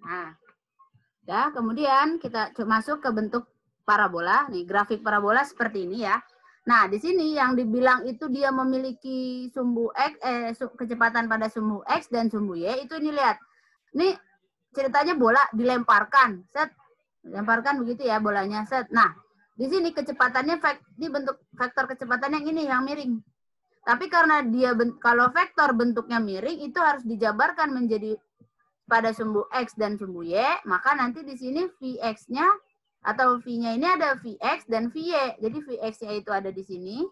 Nah, ya, kemudian kita masuk ke bentuk parabola. Nih, grafik parabola seperti ini ya. Nah, di sini yang dibilang itu dia memiliki sumbu X, kecepatan pada sumbu X dan sumbu Y, itu ini lihat. Ini ceritanya bola dilemparkan, set. Lemparkan begitu ya bolanya, set. Nah, di sini kecepatannya, ini bentuk vektor kecepatan yang ini, yang miring. Tapi karena dia, kalau vektor bentuknya miring, itu harus dijabarkan menjadi pada sumbu X dan sumbu Y, maka nanti di sini Vx-nya atau V-nya ini ada Vx dan Vy. Jadi Vx-nya itu ada di sini.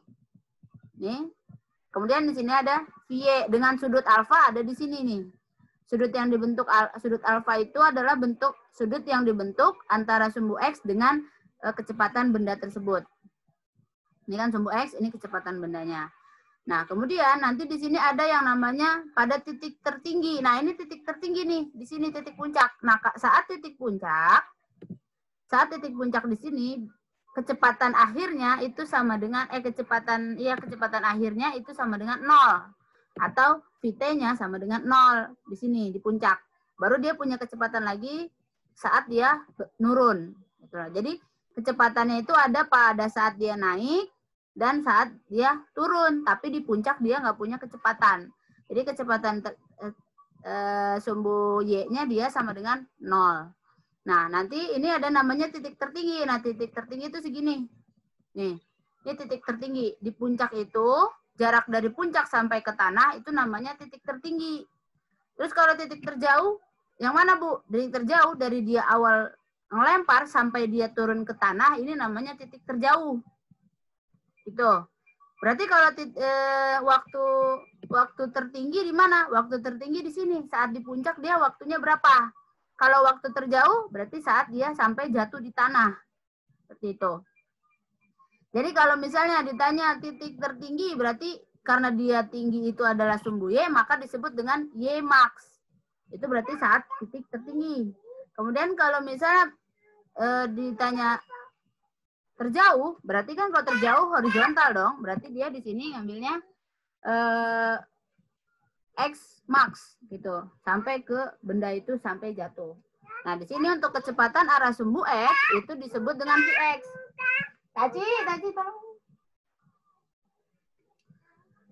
Nih. Kemudian di sini ada Vy dengan sudut alfa ada di sini nih. Sudut yang dibentuk, sudut alfa itu adalah bentuk sudut yang dibentuk antara sumbu X dengan kecepatan benda tersebut. Ini kan sumbu X, ini kecepatan bendanya. Nah, kemudian nanti di sini ada yang namanya pada titik tertinggi. Nah, ini titik tertinggi nih, di sini titik puncak. Nah, saat titik puncak di sini kecepatan akhirnya itu sama dengan kecepatan akhirnya itu sama dengan 0 atau Vt-nya sama dengan 0 di sini di puncak. Baru dia punya kecepatan lagi saat dia nurun. Jadi kecepatannya itu ada pada saat dia naik dan saat dia turun, tapi di puncak dia nggak punya kecepatan. Jadi kecepatan sumbu Y-nya dia sama dengan 0. Nah, nanti ini ada namanya titik tertinggi. Nah, titik tertinggi itu segini. Nih, ini titik tertinggi. Di puncak itu, jarak dari puncak sampai ke tanah itu namanya titik tertinggi. Terus kalau titik terjauh, yang mana Bu? Titik terjauh dari dia awal ngelempar sampai dia turun ke tanah, ini namanya titik terjauh. Itu. Berarti kalau waktu tertinggi di mana? Waktu tertinggi di sini. Saat di puncak dia waktunya berapa? Kalau waktu terjauh berarti saat dia sampai jatuh di tanah. Seperti itu. Jadi kalau misalnya ditanya titik tertinggi berarti karena dia tinggi itu adalah sumbu Y, maka disebut dengan Y max. Itu berarti saat titik tertinggi. Kemudian kalau misalnya ditanya terjauh, berarti kan kalau terjauh horizontal dong. Berarti dia di sini ngambilnya X max gitu. Sampai ke benda itu sampai jatuh. Nah, di sini untuk kecepatan arah sumbu X itu disebut dengan Vx. Taci tolong.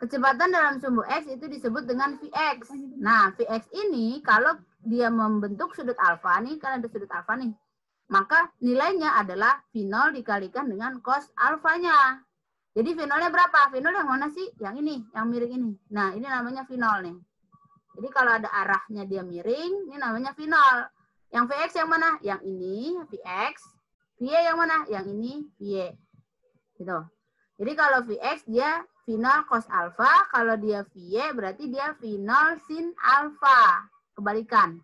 Kecepatan dalam sumbu X itu disebut dengan Vx. Nah, Vx ini kalau dia membentuk sudut alfa nih, kan ada sudut alfa nih. Maka nilainya adalah V0 dikalikan dengan cos alfanya. Jadi V0-nya berapa? V0 yang mana sih? Yang ini, yang miring ini. Nah, ini namanya V0 nih. Jadi kalau ada arahnya dia miring, ini namanya V0. Yang Vx yang mana? Yang ini, Vx. Vy yang mana? Yang ini, Vy. Gitu. Jadi kalau Vx dia V0 cos alfa, kalau dia Vy berarti dia V0 sin alfa. Kebalikan.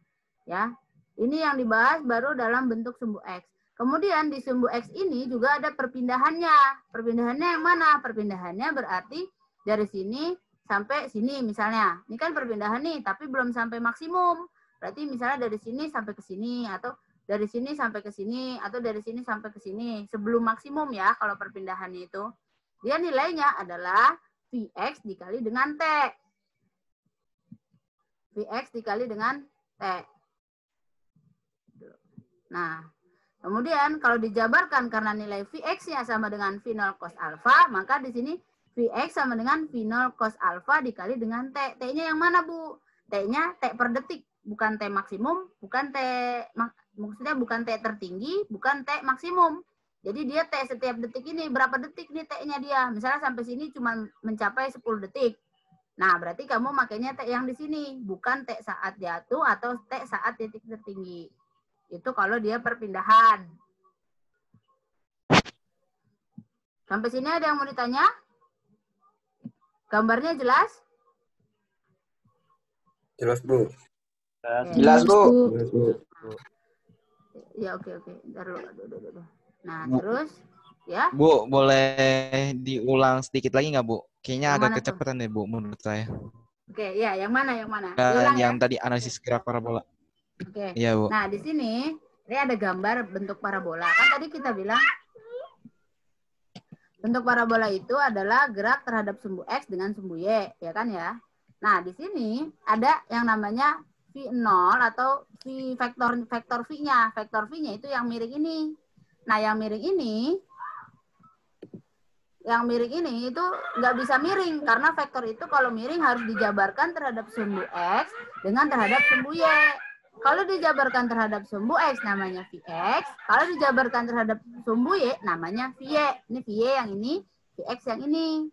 Ya. Ini yang dibahas baru dalam bentuk sumbu X. Kemudian di sumbu X ini juga ada perpindahannya. Perpindahannya yang mana? Perpindahannya berarti dari sini sampai sini misalnya. Ini kan perpindahan nih, tapi belum sampai maksimum. Berarti misalnya dari sini sampai ke sini, atau dari sini sampai ke sini, atau dari sini sampai ke sini. Sebelum maksimum ya kalau perpindahannya itu. Dia nilainya adalah Vx dikali dengan T. Vx dikali dengan T. Nah, kemudian kalau dijabarkan karena nilai Vx-nya sama dengan V0 cos alfa, maka di sini Vx sama dengan V0 cos alfa dikali dengan T. T-nya yang mana, Bu? T-nya T per detik, bukan T maksimum, bukan T, maksudnya bukan T tertinggi, bukan T maksimum. Jadi dia T setiap detik ini, berapa detik nih T-nya dia? Misalnya sampai sini cuma mencapai 10 detik. Nah, berarti kamu makainya T yang di sini, bukan T saat jatuh atau T saat titik tertinggi. Itu kalau dia perpindahan. Sampai sini ada yang mau ditanya? Gambarnya jelas? Jelas, Bu. Jelas, Bu. Ya, oke. Ntar dulu. Nah, terus ya. Bu, boleh diulang sedikit lagi nggak, Bu? Kayaknya Yang agak mana kecepatan deh, Bu, menurut saya. Oke, ya, yang mana? Yang tadi analisis gerak parabola. Oke. Iya, Bu. Nah, di sini ini ada gambar bentuk parabola. Kan tadi kita bilang bentuk parabola itu adalah gerak terhadap sumbu X dengan sumbu Y, ya kan ya? Nah, di sini ada yang namanya V0 atau V vektor V-nya. Vektor V-nya itu yang miring ini. Nah, yang miring ini itu nggak bisa miring karena vektor itu kalau miring harus dijabarkan terhadap sumbu X dengan terhadap sumbu Y. Kalau dijabarkan terhadap sumbu X namanya Vx, kalau dijabarkan terhadap sumbu Y namanya Vy. Ini Vy yang ini, Vx yang ini.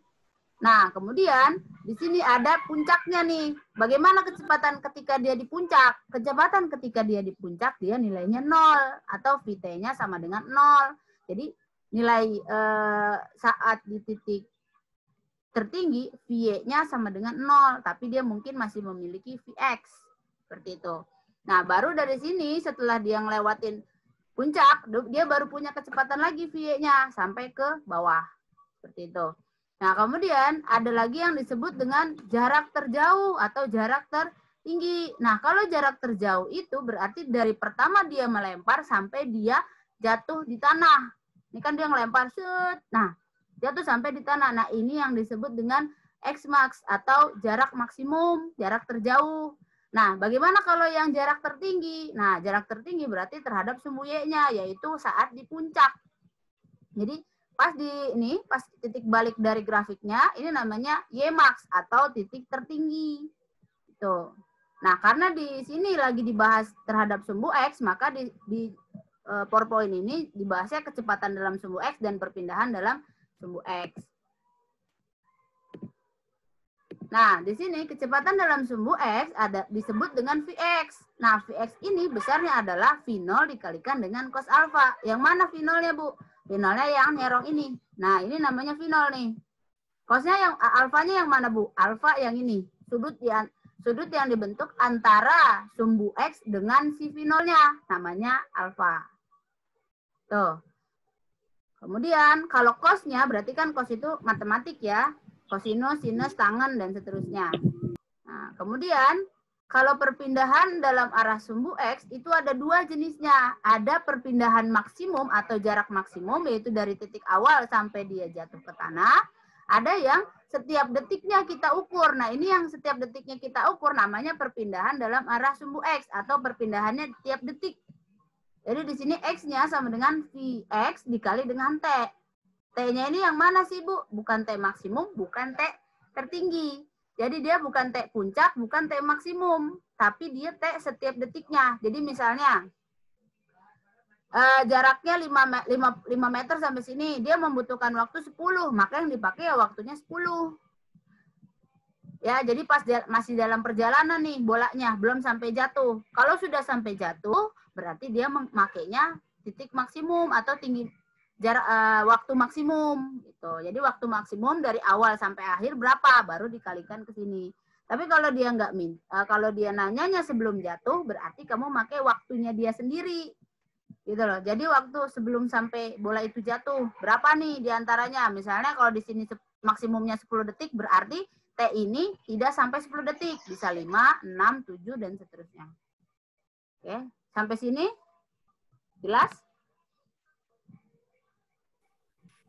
Nah, kemudian di sini ada puncaknya nih. Bagaimana kecepatan ketika dia di puncak? Kecepatan ketika dia di puncak dia nilainya 0 atau Vt-nya sama dengan 0. Jadi nilai saat di titik tertinggi Vy-nya sama dengan 0, tapi dia mungkin masih memiliki Vx. Seperti itu. Nah, baru dari sini setelah dia ngelewatin puncak, dia baru punya kecepatan lagi Vy-nya sampai ke bawah. Seperti itu. Nah, kemudian ada lagi yang disebut dengan jarak terjauh atau jarak tertinggi. Nah, kalau jarak terjauh itu berarti dari pertama dia melempar sampai dia jatuh di tanah. Ini kan dia ngelempar, set. Nah, jatuh sampai di tanah. Nah, ini yang disebut dengan Xmax atau jarak maksimum, jarak terjauh. Nah, bagaimana kalau yang jarak tertinggi? Nah, jarak tertinggi berarti terhadap sumbu Y-nya, yaitu saat di puncak. Jadi, pas titik balik dari grafiknya, ini namanya Y-max atau titik tertinggi. Tuh. Nah, karena di sini lagi dibahas terhadap sumbu X, maka di PowerPoint ini dibahasnya kecepatan dalam sumbu X dan perpindahan dalam sumbu X. Nah, di sini kecepatan dalam sumbu X disebut dengan Vx. Nah, Vx ini besarnya adalah V0 dikalikan dengan cos alfa. Yang mana V0-nya, Bu? V0-nya yang nyerong ini. Nah, ini namanya V0 nih. Cosnya yang alfanya yang mana, Bu? Alfa yang ini. Sudut yang dibentuk antara sumbu X dengan si V0-nya. Namanya alfa. Tuh. Kemudian, kalau cosnya berarti kan cos itu matematik ya. Kosinus, sinus, tangen, dan seterusnya. Nah, kemudian, kalau perpindahan dalam arah sumbu X, itu ada dua jenisnya. Ada perpindahan maksimum atau jarak maksimum, yaitu dari titik awal sampai dia jatuh ke tanah. Ada yang setiap detiknya kita ukur. Nah, ini yang setiap detiknya kita ukur, namanya perpindahan dalam arah sumbu X, atau perpindahannya tiap detik. Jadi, di sini X-nya sama dengan Vx dikali dengan T. T-nya ini yang mana sih, Bu? Bukan T maksimum, bukan T tertinggi. Jadi dia bukan T puncak, bukan T maksimum. Tapi dia T setiap detiknya. Jadi misalnya, jaraknya 5 meter sampai sini. Dia membutuhkan waktu 10. Maka yang dipakai ya waktunya 10. Ya, jadi pas masih dalam perjalanan nih bolanya. Belum sampai jatuh. Kalau sudah sampai jatuh, berarti dia memakainya titik maksimum atau tinggi jarak waktu maksimum gitu. Jadi waktu maksimum dari awal sampai akhir berapa baru dikalikan ke sini. Tapi kalau dia kalau dia nanyanya sebelum jatuh berarti kamu pakai waktunya dia sendiri. Gitu loh. Jadi waktu sebelum sampai bola itu jatuh berapa nih diantaranya? Misalnya kalau di sini maksimumnya 10 detik berarti T ini tidak sampai 10 detik, bisa 5, 6, 7 dan seterusnya. Oke, sampai sini jelas?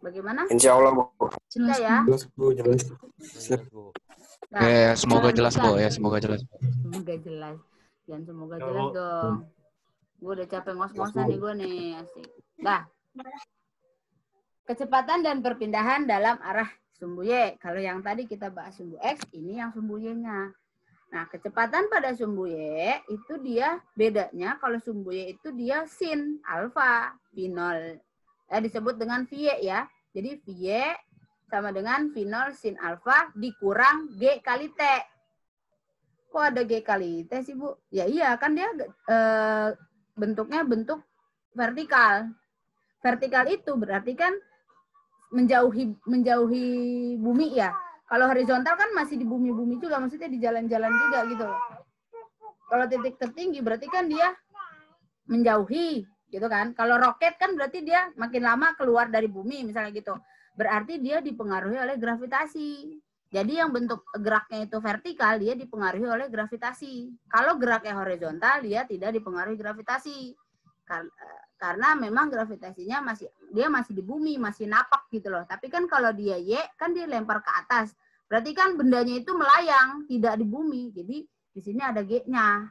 Bagaimana? Insya Allah, Bu. Jelas ya? Jelas, Bu. Jelas. Nah, Ya, semoga jelas, Bu. Ya, semoga jelas. Semoga jelas. Jangan semoga jelas dong. Gue udah capek ngos-ngosan nih gue nih. Asik. Dah. Kecepatan dan perpindahan dalam arah sumbu Y. Kalau yang tadi kita bahas sumbu X, ini yang sumbu Y-nya. Nah, kecepatan pada sumbu Y itu dia bedanya kalau sumbu Y itu dia sin alfa V0. Disebut dengan Vy ya. Jadi Vy sama dengan V0 sin alfa dikurang G kali T. Kok ada G kali T sih, Bu? Ya iya, kan dia bentuknya bentuk vertikal. Vertikal itu berarti kan menjauhi bumi ya. Kalau horizontal kan masih di bumi-bumi juga, maksudnya di jalan-jalan juga gitu. Kalau titik tertinggi berarti kan dia menjauhi gitu kan. Kalau roket kan berarti dia makin lama keluar dari bumi misalnya gitu. Berarti dia dipengaruhi oleh gravitasi. Jadi yang bentuk geraknya itu vertikal, dia dipengaruhi oleh gravitasi. Kalau geraknya horizontal, dia tidak dipengaruhi gravitasi. Karena memang gravitasinya masih di bumi, masih napak gitu loh. Tapi kan kalau dia Y, kan dia lempar ke atas. Berarti kan bendanya itu melayang, tidak di bumi. Jadi di sini ada G-nya.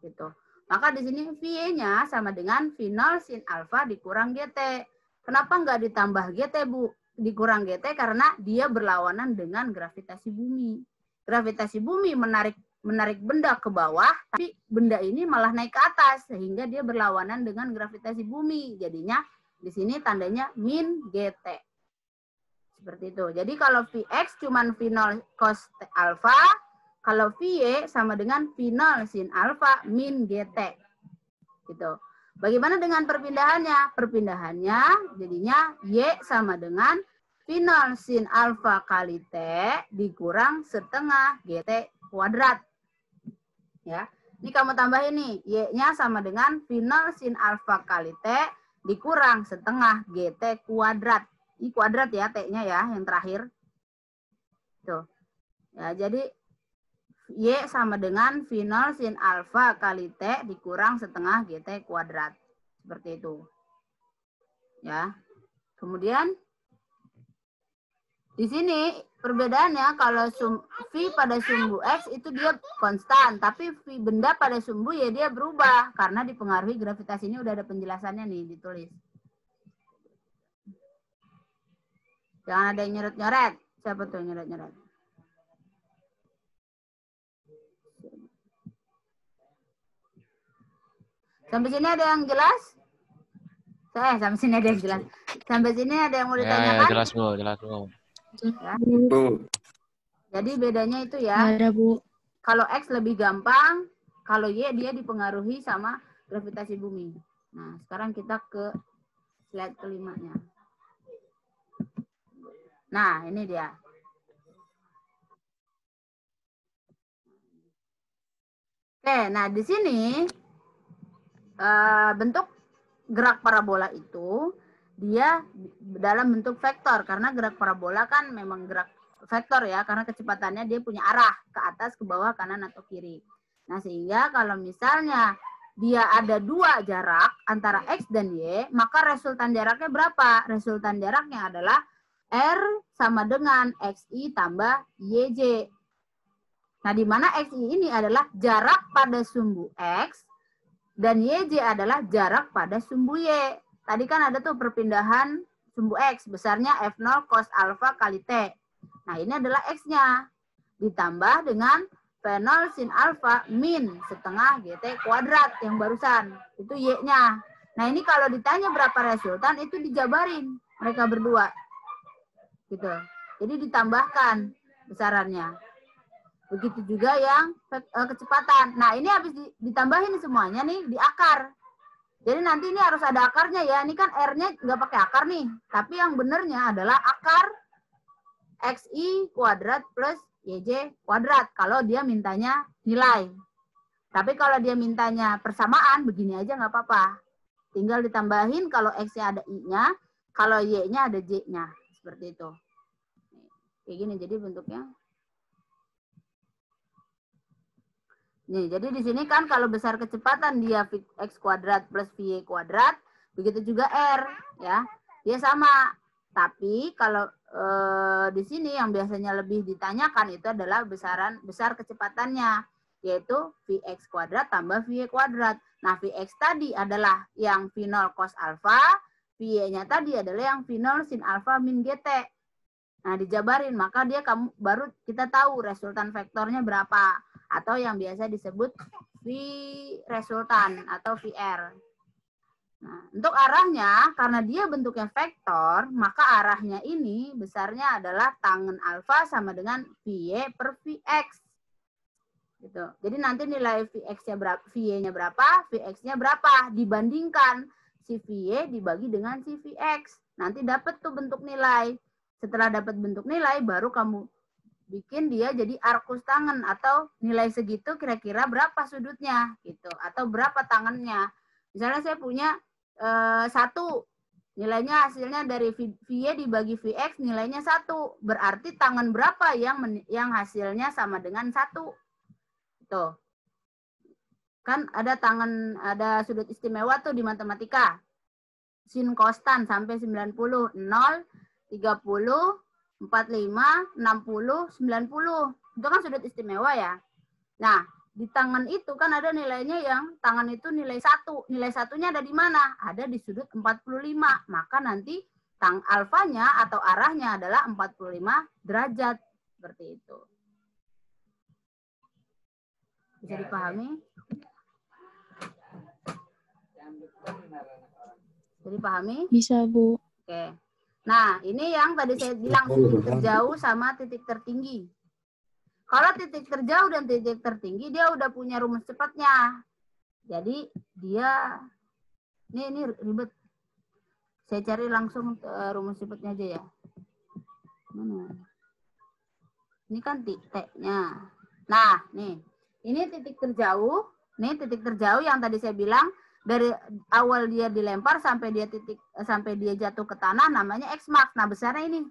gitu. Maka di sini VY-nya sama dengan V0 sin alfa dikurang GT. Kenapa nggak ditambah GT, Bu? Dikurang GT karena dia berlawanan dengan gravitasi bumi. Gravitasi bumi menarik benda ke bawah, tapi benda ini malah naik ke atas sehingga dia berlawanan dengan gravitasi bumi. Jadinya di sini tandanya min GT. Seperti itu. Jadi kalau Vx cuman V0 cos alfa, kalau VY sama dengan V0 sin alfa min GT. Gitu. Bagaimana dengan perpindahannya? Perpindahannya jadinya Y sama dengan V0 sin alfa kali T dikurang setengah GT kuadrat. Ya. Ini kamu tambahin nih, Y-nya sama dengan V0 sin alfa kali T dikurang setengah GT kuadrat. Ini kuadrat ya, T-nya ya, yang terakhir. Tuh. Ya, jadi Y sama dengan V0 sin alfa kali T dikurang setengah GT kuadrat. Seperti itu. Ya. Kemudian, di sini perbedaannya kalau V pada sumbu X itu dia konstan. Tapi V benda pada sumbu ya dia berubah. Karena dipengaruhi gravitasi. Ini udah ada penjelasannya nih, ditulis. Jangan ada yang nyoret-nyoret. Siapa tuh yang nyoret-nyoret? Sampai sini ada yang jelas? Sampai sini ada yang jelas. Sampai sini ada yang mau ditanyakan? Ya, jelas Bu, jelas Bu. Ya. Bu. Jadi bedanya itu ya. Ada, Bu. Kalau X lebih gampang, kalau Y dia dipengaruhi sama gravitasi bumi. Nah, sekarang kita ke slide kelimanya. Nah, ini dia. Oke, nah di sini bentuk gerak parabola itu dia dalam bentuk vektor karena gerak parabola kan memang gerak vektor ya karena kecepatannya dia punya arah ke atas, ke bawah, kanan atau kiri. Nah sehingga kalau misalnya dia ada dua jarak antara X dan Y, maka resultan jaraknya berapa? Resultan jaraknya adalah R sama dengan XI tambah YJ. Nah di mana XI ini adalah jarak pada sumbu X dan YJ adalah jarak pada sumbu Y. Tadi kan ada tuh perpindahan sumbu X. Besarnya F0 cos alfa kali T. Nah ini adalah X-nya. Ditambah dengan V0 sin alfa min setengah GT kuadrat yang barusan. Itu Y-nya. Nah ini kalau ditanya berapa resultan, itu dijabarin mereka berdua. Gitu. Jadi ditambahkan besarannya. Begitu juga yang kecepatan. Nah, ini habis ditambahin semuanya nih di akar. Jadi nanti ini harus ada akarnya ya. Ini kan R-nya nggak pakai akar nih. Tapi yang benernya adalah akar XI kuadrat plus YJ kuadrat. Kalau dia mintanya nilai. Tapi kalau dia mintanya persamaan, begini aja nggak apa-apa. Tinggal ditambahin kalau X-nya ada I-nya, kalau Y-nya ada J-nya. Seperti itu. Kayak gini jadi bentuknya. Nih, jadi di sini kan kalau besar kecepatan dia X kuadrat plus VY kuadrat, begitu juga R, ya. Dia sama. Tapi kalau di sini yang biasanya lebih ditanyakan itu adalah besar kecepatannya, yaitu Vx kuadrat tambah Vy kuadrat. Nah, Vx tadi adalah yang V0 cos alfa, Vy-nya tadi adalah yang V0 sin alfa min GT. Nah, dijabarin, maka dia baru kita tahu resultan vektornya berapa. Atau yang biasa disebut V resultan atau VR. Nah, untuk arahnya, karena dia bentuknya vektor, maka arahnya ini besarnya adalah tangen alfa sama dengan VY per VX. Gitu. Jadi nanti nilai VX-nya berapa, VY-nya berapa, VX-nya berapa, dibandingkan si VY dibagi dengan si VX. Nanti dapat tuh bentuk nilai. Setelah dapat bentuk nilai, baru kamu bikin dia jadi arkus tangen atau nilai segitu kira-kira berapa sudutnya gitu atau berapa tangannya. Misalnya saya punya 1, nilainya hasilnya dari VY dibagi VX nilainya 1, berarti tangan berapa yang hasilnya sama dengan 1. Tuh. Kan ada ada sudut istimewa tuh di matematika. Sin kostan sampai 90, 0, 30, 45, 60, 90. Itu kan sudut istimewa ya. Nah, di tangan itu kan ada nilainya yang tangan itu nilai 1. Nilai satunya ada di mana? Ada di sudut 45. Maka nanti alfanya atau arahnya adalah 45 derajat. Seperti itu. Bisa dipahami? Bisa dipahami? Bisa, Bu. Oke. Nah, ini yang tadi saya bilang titik terjauh sama titik tertinggi. Kalau titik terjauh dan titik tertinggi, dia udah punya rumus cepatnya. Jadi, dia... Ini ribet. Saya cari langsung rumus cepatnya aja ya. Mana? Ini kan T-nya. Nah, nih. Ini titik terjauh. Nih titik terjauh yang tadi saya bilang. Dari awal dia dilempar sampai dia jatuh ke tanah namanya X max. Nah, besarnya ini.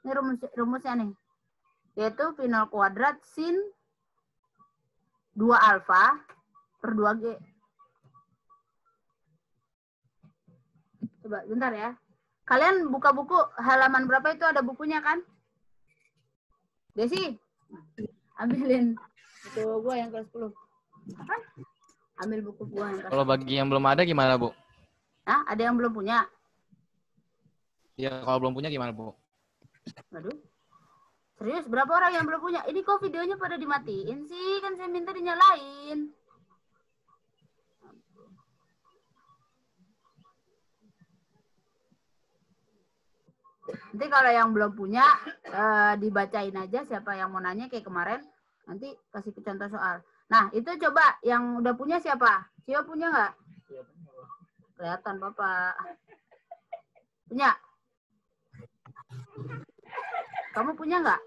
Ini rumusnya nih. Yaitu V0 kuadrat sin 2 alfa per 2G. Coba bentar ya. Kalian buka buku halaman berapa itu, ada bukunya kan? Desi, ambilin buku gua yang kelas 10. Apa? Ambil buku gua yang kelas 10. Kalau bagi yang belum ada gimana, Bu? Nah, ada yang belum punya? Ya, kalau belum punya gimana, Bu? Waduh. Serius, berapa orang yang belum punya? Ini kok videonya pada dimatiin sih? Kan saya minta dinyalain. Nanti kalau yang belum punya, dibacain aja siapa yang mau nanya kayak kemarin. Nanti kasih contoh soal. Nah, itu coba yang udah punya siapa? Siapa punya nggak? Kelihatan Bapak. Punya? Kamu punya nggak?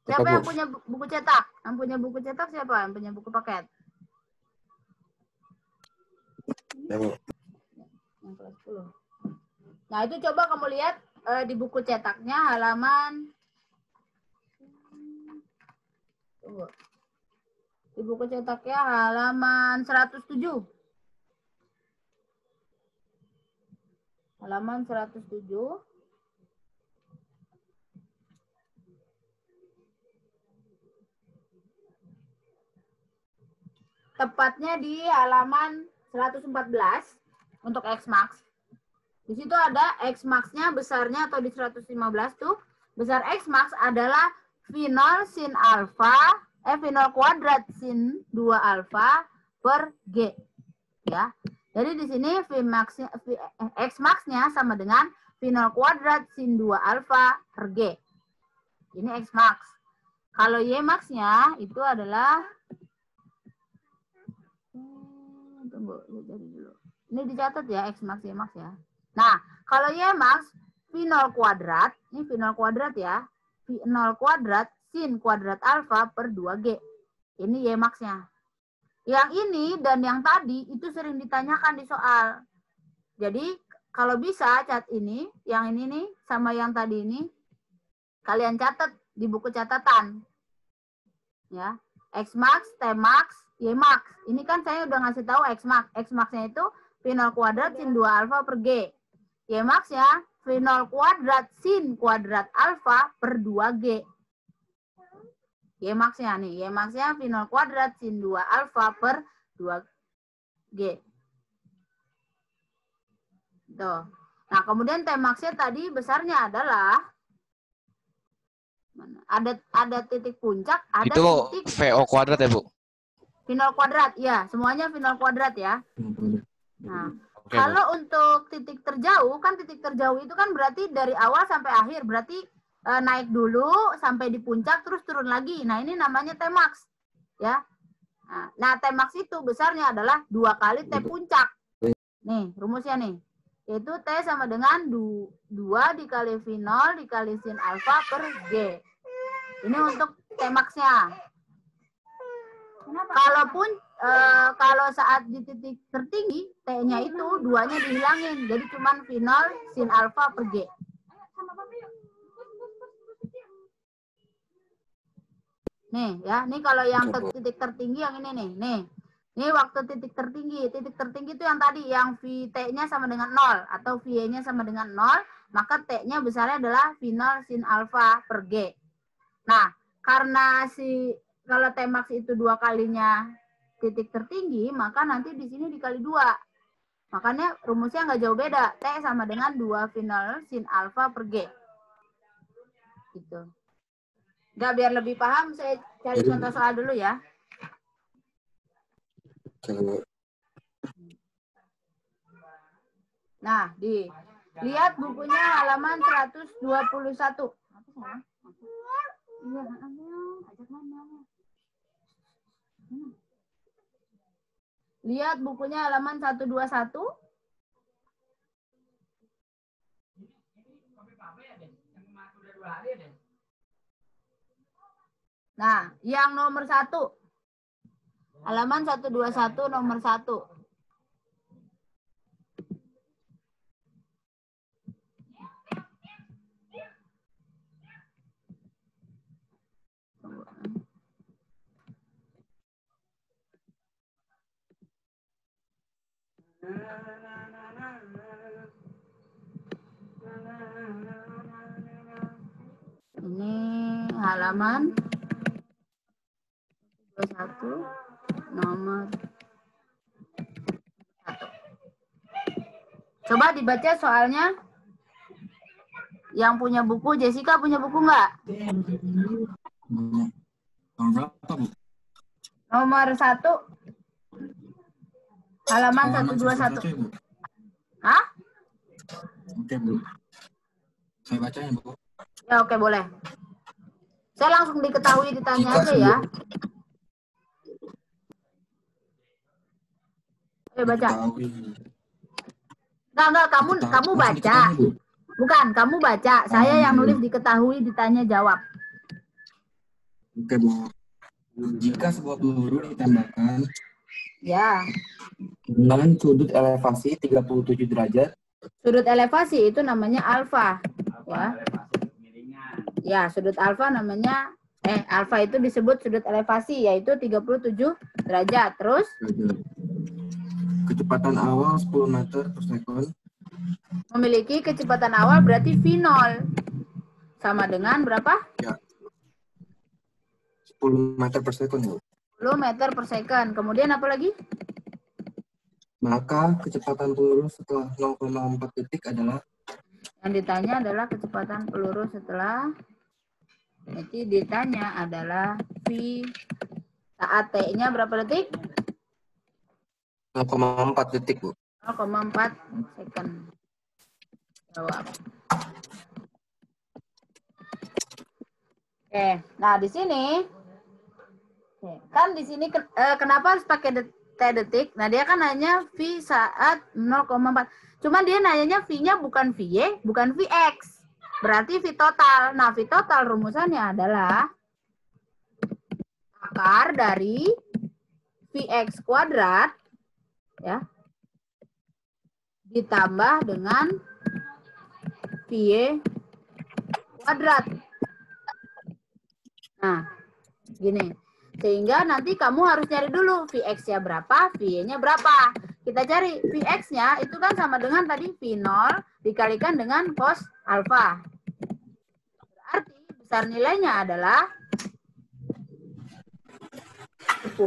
Siapa yang punya buku cetak? Yang punya buku cetak siapa? Yang punya buku paket? Ya, Bu. Yang kelas 10. Nah, itu coba kamu lihat di buku cetaknya halaman. Tunggu. Di buku cetaknya halaman 107. Halaman 107. Tepatnya di halaman 114 untuk X max. Di situ ada X max-nya besarnya atau di 115 tuh, besar X max adalah V0 sin alfa, V0 kuadrat sin 2 alfa per G. Ya. Jadi di sini X max-nya sama dengan V0 kuadrat sin 2 alfa per G. Ini X max. Kalau Y max-nya itu adalah, tunggu, dulu. Ini dicatat ya, X max, Y max ya. Nah, kalau Y max, V0 kuadrat, ini V0 kuadrat ya, V0 kuadrat sin kuadrat alfa per 2G. Ini Y max-nya. Yang ini dan yang tadi itu sering ditanyakan di soal. Jadi, kalau bisa cat ini, yang ini nih, sama yang tadi ini, kalian catat di buku catatan. Ya, X max, T max, Y max. Ini kan saya udah ngasih tahu X max. X max-nya itu V0 kuadrat sin 2 alfa per G. Y max-nya V0 kuadrat sin kuadrat alfa per 2G. Y max-nya nih, Y max-nya V0 kuadrat sin 2 alfa per 2G. Tuh. Nah, kemudian T max-nya tadi besarnya adalah mana? Ada titik puncak, ada Itu titik VO kuadrat ya, Bu? V0 kuadrat, ya. Semuanya V0 kuadrat ya. Nah, Oke, kalau untuk titik terjauh, kan titik terjauh itu kan berarti dari awal sampai akhir. Berarti naik dulu sampai di puncak, terus turun lagi. Nah, ini namanya T max. Ya. Nah, T max itu besarnya adalah 2 kali T puncak. Nih, rumusnya nih. Yaitu T sama dengan 2 dikali V0 dikali sin alfa per G. Ini untuk T max-nya. Kalaupun kalau saat di titik tertinggi, T-nya itu 2-nya dihilangin. Jadi cuman V0 sin alfa per G. Nih ya, nih kalau yang titik tertinggi yang ini nih. Nih waktu titik tertinggi itu yang tadi yang T-nya sama dengan 0 atau V-nya sama dengan 0, maka T-nya besarnya adalah V0 sin alfa per G. Nah, karena si kalau T max itu 2 kalinya titik tertinggi, maka nanti di sini dikali 2. Makanya rumusnya nggak jauh beda. T sama dengan 2 final sin alfa per G. Gitu. Nggak, biar lebih paham, saya cari contoh soal dulu ya. Nah, lihat bukunya halaman 121. Apa salah? Iya, ajak mana? Lihat bukunya halaman 121. Nah, yang nomor 1. Halaman 121 nomor 1. Ini halaman 21 nomor 1. Coba dibaca soalnya. Yang punya buku, Jessica punya buku nggak? Nomor berapa, Bu? Nomor 1. Halaman 121. Ya, Bu. Hah? Oke, Bu. Saya bacain, Bu. Ya, oke, boleh. Saya langsung diketahui ditanya aja ya. Oke, baca. Enggak, kamu baca. Bukan, kamu baca. Saya yang nulis diketahui ditanya jawab. Oke, Bu. Jika sebuah peluru ditembakkan Ya. dengan sudut elevasi 37 derajat. Sudut elevasi itu namanya alfa. Ya. Ya, sudut alfa namanya alfa itu disebut sudut elevasi, yaitu 37 derajat. Terus kecepatan awal 10 meter per sekund. Memiliki kecepatan awal berarti V0 sama dengan berapa? Ya. 10 meter per sekund, Bu. 10 meter per second. Kemudian apa lagi? Maka kecepatan peluru setelah 0,4 detik adalah? Yang ditanya adalah kecepatan peluru setelah, jadi ditanya adalah V saat T-nya berapa detik? 0,4 detik, Bu. 0,4 second. Jawab. Oke, nah di sini kan di sini kenapa harus pakai T detik? Nah, dia kan nanya V saat 0,4. Cuman dia nanyanya V-nya bukan VY, bukan Vx. Berarti V total. Nah, V total rumusannya adalah akar dari Vx kuadrat ya ditambah dengan VY kuadrat. Nah, gini. Sehingga nanti kamu harus cari dulu Vx-nya berapa, V-nya berapa. Kita cari Vx-nya itu kan sama dengan tadi V0 dikalikan dengan cos alfa. Berarti besar nilainya adalah 10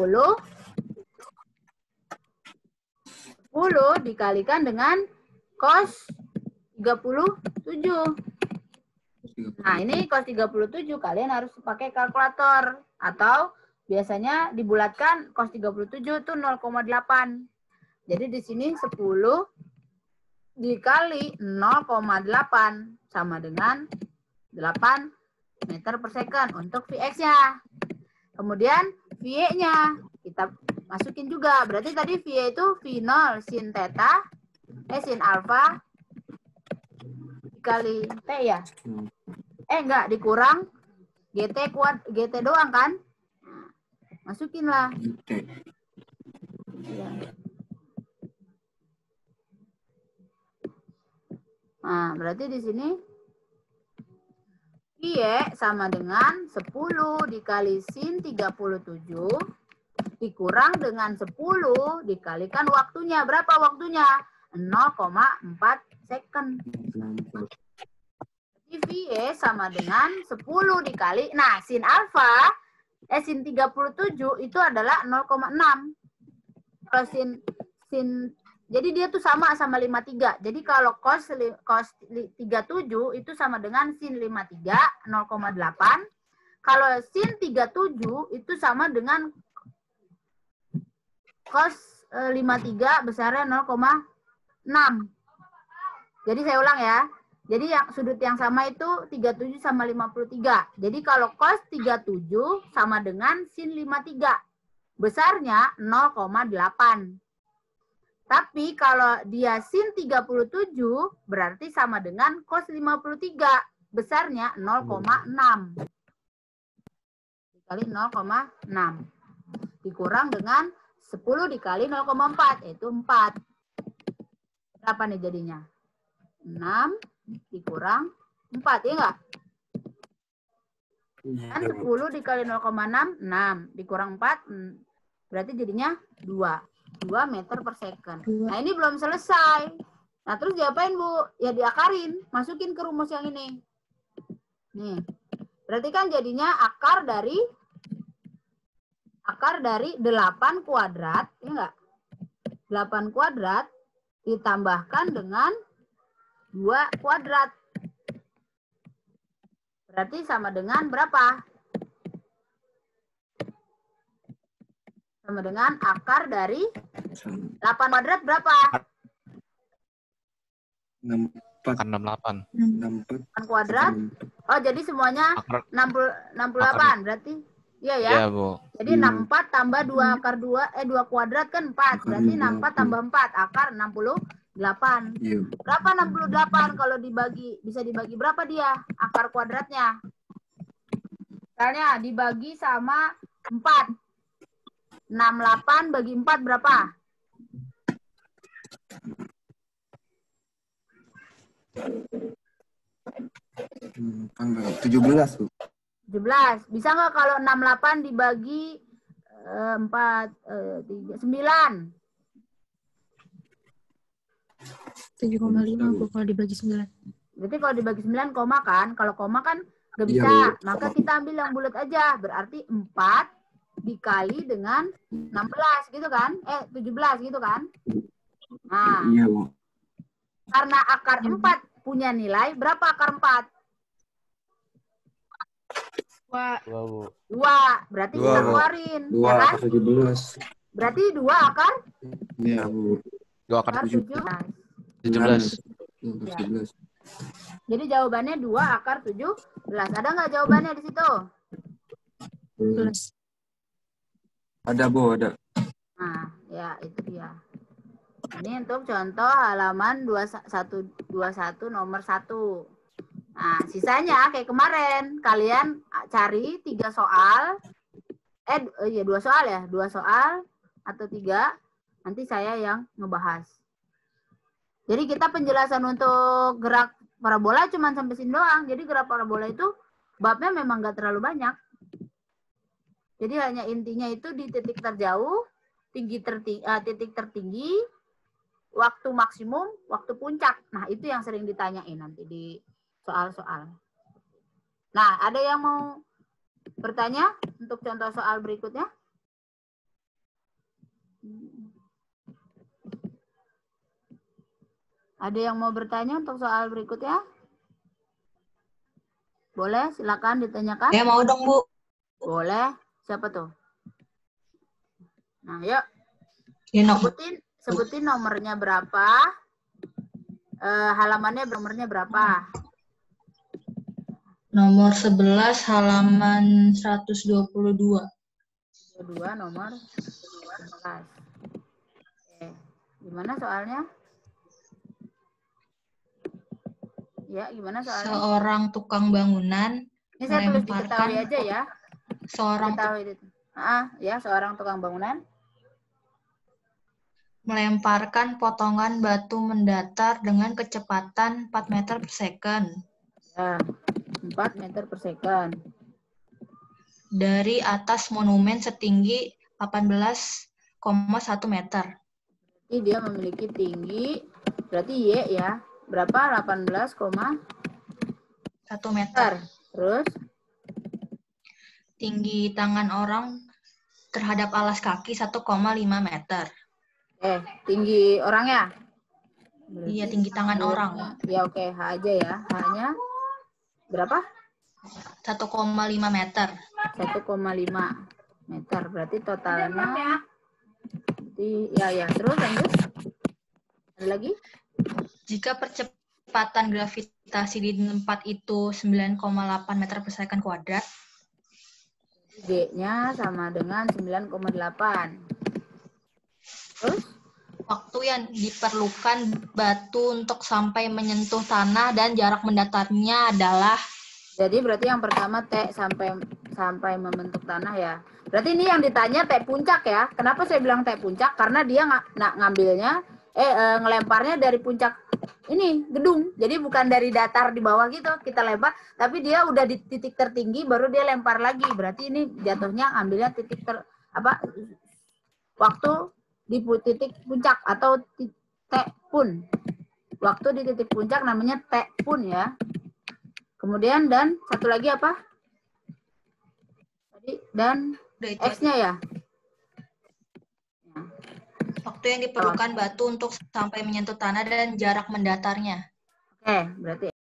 dikalikan dengan cos 37. Nah, ini cos 37 kalian harus pakai kalkulator atau biasanya dibulatkan cos 37 itu 0,8. Jadi di sini 10 dikali 0,8 sama dengan 8 meter per second untuk Vx-nya. Kemudian V-nya kita masukin juga. Berarti tadi V itu V0 sin theta, sin alfa dikali T ya. Enggak, dikurang GT doang kan? Masukin lah. Ya. Nah, berarti di sini Y sama dengan 10 dikali sin 37 dikurang dengan 10 dikalikan waktunya. Berapa waktunya? 0,4 second. Jadi VE sama dengan 10 dikali. Nah, sin alfa sin 37 itu adalah 0,6. Kalau sin jadi dia tuh sama 53. Jadi kalau cos 37 itu sama dengan sin 53 0,8. Kalau sin 37 itu sama dengan cos 53 besarnya 0,6. Jadi saya ulang ya. Jadi yang sudut yang sama itu 37 sama 53. Jadi kalau cos 37 sama dengan sin 53. Besarnya 0,8. Tapi kalau dia sin 37 berarti sama dengan cos 53. Besarnya 0,6. Dikali 0,6. Dikurang dengan 10 dikali 0,4. Yaitu 4. Berapa nih jadinya? 6 dikurang 4. Ya enggak? Kan 10 dikali 0,6. 6. Dikurang 4. Berarti jadinya 2. 2 meter per second. Nah, ini belum selesai. Nah, terus diapain, Bu? Ya diakarin. Masukin ke rumus yang ini. Nih. Berarti kan jadinya akar dari 8 kuadrat. Ya enggak? 8 kuadrat ditambahkan dengan 2 kuadrat. Berarti sama dengan berapa? Sama dengan akar dari 8 kuadrat berapa? 68. 8 kuadrat. Oh, jadi semuanya 68. Berarti iya ya. Iya, Bu. Jadi 64 tambah 2 akar 2 2 kuadrat kan 4. Berarti 64 tambah 4 akar 68. Berapa 68 kalau bisa dibagi berapa dia akar kuadratnya? Misalnya dibagi sama 4. 68 bagi 4 berapa? 17, Bu. 17. Bisa nggak kalau 68 dibagi 4, 3, 9? 7,5 Bu kalau dibagi 9. Berarti kalau dibagi 9 koma kan? Kalau koma kan nggak bisa. Iya, Maka kita ambil yang bulat aja. Berarti 4 dikali dengan 16 gitu kan? 17 gitu kan? Nah, Iya, Bu. karena akar 4 punya nilai, berapa akar 4? 2. Berarti 2, kita Bu. keluarin. 2 Ya kan? akar 17. Berarti 2 akar? Iya, Bu. 2 akar Akar 17. 17. 17. Jadi jawabannya 2 akar 17. Ada nggak jawabannya di situ? Ada, Bu, ada. Nah, ya itu dia. Ini untuk contoh halaman 21 nomor 1. Nah, sisanya kayak kemarin. Kalian cari 3 soal. 2 soal ya. 2 soal atau 3. Nanti saya yang ngebahas. Jadi kita penjelasan untuk gerak parabola cuma sampai sini doang. Jadi gerak parabola itu babnya memang nggak terlalu banyak. Jadi hanya intinya itu di titik terjauh, titik tertinggi, waktu maksimum, waktu puncak. Nah, itu yang sering ditanyain nanti di soal-soal. Nah, ada yang mau bertanya untuk contoh soal berikutnya? Ada yang mau bertanya untuk soal berikutnya? Boleh, silakan ditanyakan. Ya mau dong, Bu. Boleh. Siapa tuh? Nah, yuk. Dino. Sebutin nomornya berapa. Halamannya nomornya berapa? Nomor 11 halaman 122. 22 nomor 11. Oke. Gimana soalnya? Ya, gimana soalnya? Seorang tukang bangunan Ini saya tulis diketahui melemparkan aja ya. seorang Seorang tukang bangunan melemparkan potongan batu mendatar dengan kecepatan 4 meter per second. ya, 4 meter per second. Dari atas monumen setinggi 18,1 meter. Jadi dia memiliki tinggi, berarti Y ya. Berapa? 18,1 1 meter. Terus? Tinggi tangan orang terhadap alas kaki 1,5 meter. Tinggi orangnya? Iya, tinggi tangan orang. Ya oke, H aja ya. H-nya berapa? 1,5 meter. 1,5 meter. Berarti totalnya ya terus lanjut. Ada lagi? Jika percepatan gravitasi di tempat itu 9,8 meter per second kuadrat, G-nya sama dengan 9,8. Terus? Waktu yang diperlukan batu untuk sampai menyentuh tanah dan jarak mendatarnya adalah. Jadi berarti yang pertama T sampai membentuk tanah ya. Berarti ini yang ditanya T puncak ya. Kenapa saya bilang T puncak? Karena dia ngambilnya ngelemparnya dari puncak ini gedung. Jadi bukan dari datar di bawah gitu kita lempar, tapi dia udah di titik tertinggi baru dia lempar lagi. Berarti ini jatuhnya ambilnya titik waktu di titik puncak atau T pun. Waktu di titik puncak namanya T pun ya. Kemudian dan satu lagi apa? Tadi dan X-nya ya. Waktu yang diperlukan batu untuk sampai menyentuh tanah dan jarak mendatarnya. Oke, berarti